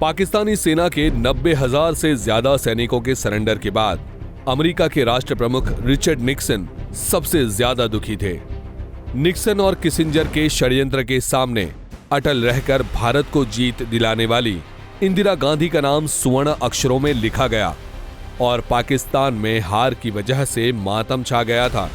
पाकिस्तानी सेना के 90,000 से ज्यादा सैनिकों के सरेंडर के बाद अमेरिका के राष्ट्र प्रमुख रिचर्ड निक्सन सबसे ज्यादा दुखी थे। निक्सन और किसिंजर के षड्यंत्र के सामने अटल रहकर भारत को जीत दिलाने वाली इंदिरा गांधी का नाम स्वर्ण अक्षरों में लिखा गया और पाकिस्तान में हार की वजह से मातम छा गया था।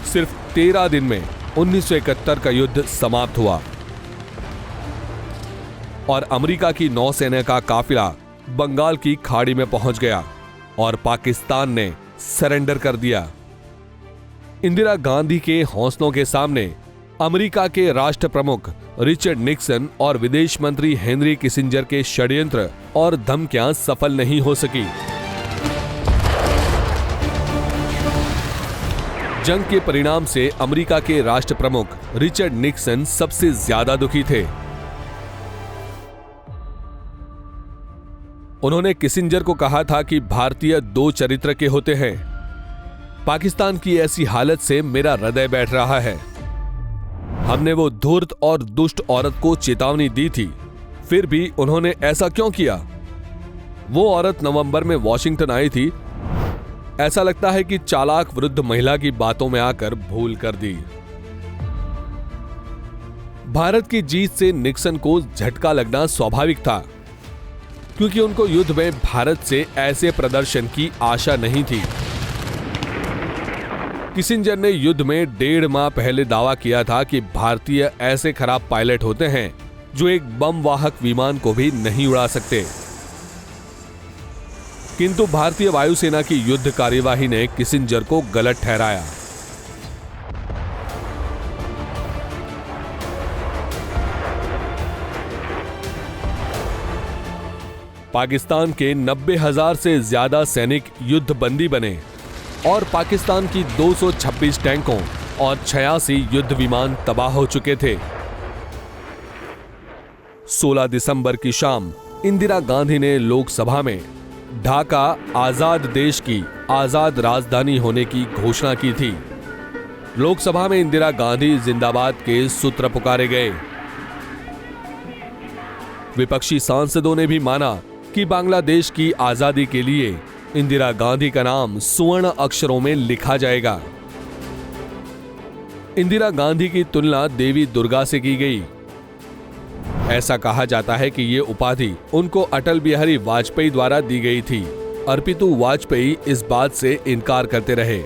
सिर्फ 13 दिन में 1971 का युद्ध समाप्त हुआ और अमेरिका की नौसेना का काफिला बंगाल की खाड़ी में पहुंच गया और पाकिस्तान ने सरेंडर कर दिया। इंदिरा गांधी के हौसलों के सामने अमेरिका के राष्ट्र प्रमुख रिचर्ड निक्सन और विदेश मंत्री हेनरी किसिंजर के षड्यंत्र और धमकियां सफल नहीं हो सकी। जंग के परिणाम से अमेरिका के राष्ट्र प्रमुख रिचर्ड निक्सन सबसे ज्यादा दुखी थे। उन्होंने किसिंजर को कहा था कि भारतीय दो चरित्र के होते हैं। पाकिस्तान की ऐसी हालत से मेरा हृदय बैठ रहा है। हमने वो धूर्त और दुष्ट औरत को चेतावनी दी थी, फिर भी उन्होंने ऐसा क्यों किया? वो औरत नवंबर में वॉशिंगटन आई थी। ऐसा लगता है कि चालाक वृद्ध महिला की बातों में आकर भूल कर दी। भारत की जीत से निक्सन को झटका लगना स्वाभाविक था, क्योंकि उनको युद्ध में भारत से ऐसे प्रदर्शन की आशा नहीं थी। किसिंजर ने युद्ध में 1.5 माह पहले दावा किया था कि भारतीय ऐसे खराब पायलट होते हैं जो एक बम वाहक विमान को भी नहीं उड़ा सकते। किंतु भारतीय वायुसेना की युद्ध कार्यवाही ने किसिंजर को गलत ठहराया। पाकिस्तान के 90,000 से ज्यादा सैनिक युद्ध बंदी बने और पाकिस्तान की 226 टैंकों और 86 युद्ध विमान तबाह हो चुके थे। 16 दिसंबर की शाम इंदिरा गांधी ने लोकसभा में ढाका आजाद देश की आजाद राजधानी होने की घोषणा की थी। लोकसभा में इंदिरा गांधी जिंदाबाद के सूत्र पुकारे गए। विपक्षी सांसदों ने भी माना कि बांग्लादेश की आजादी के लिए इंदिरा गांधी का नाम स्वर्ण अक्षरों में लिखा जाएगा। इंदिरा गांधी की तुलना देवी दुर्गा से की गई। ऐसा कहा जाता है कि ये उपाधि उनको अटल बिहारी वाजपेयी द्वारा दी गई थी। अरपितु वाजपेयी इस बात से इनकार करते रहे।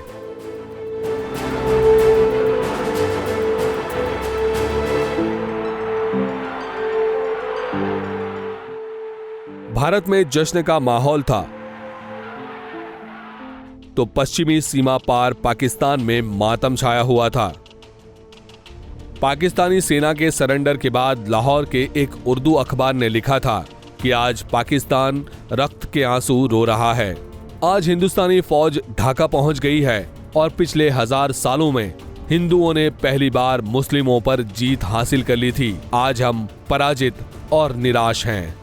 भारत में जश्न का माहौल था, तो पश्चिमी सीमा पार पाकिस्तान में मातम छाया हुआ था। पाकिस्तानी सेना के सरेंडर के बाद लाहौर के एक उर्दू अखबार ने लिखा था कि आज पाकिस्तान रक्त के आंसू रो रहा है। आज हिंदुस्तानी फौज ढाका पहुंच गई है और पिछले 1000 सालों में हिंदुओं ने पहली बार मुस्लिमों पर जीत हासिल कर ली थी। आज हम पराजित और निराश हैं।